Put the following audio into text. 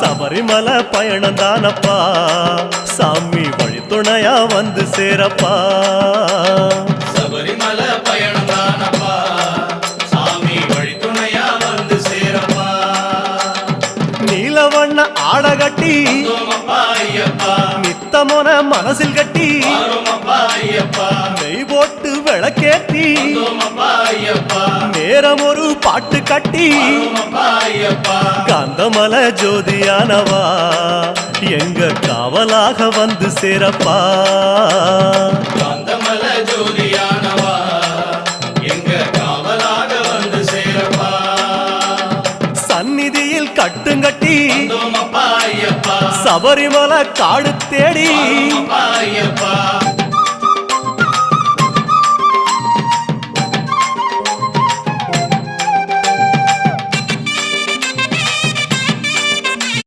சபரிமலை பயணம் தானப்பா சாமி வழித்துணையா வந்து சேரப்பா சபரிமலை பயணம் தானப்பா சாமி வழித்துணையா வந்து சேரப்பா நீலவண்ண ஆடகட்டி ஐயப்பா நித்தமோன மனசில் கட்டி ஐயப்பா நெய் போட்டு விளக்கேற்றி ஐயப்பா நேரம் ஒரு பாட்டு கட்டி ஐயப்பா காந்தமல ஜோதியானவா எங்க காவலாக வந்து சேரப்பா காந்தமல ஜோதியானவா எங்க காவலாக வந்து சேரப்பா சந்நிதியில் கட்டுங்கட்டி ஐயப்பா சபரிமலை காடு தேடி ஐயப்பா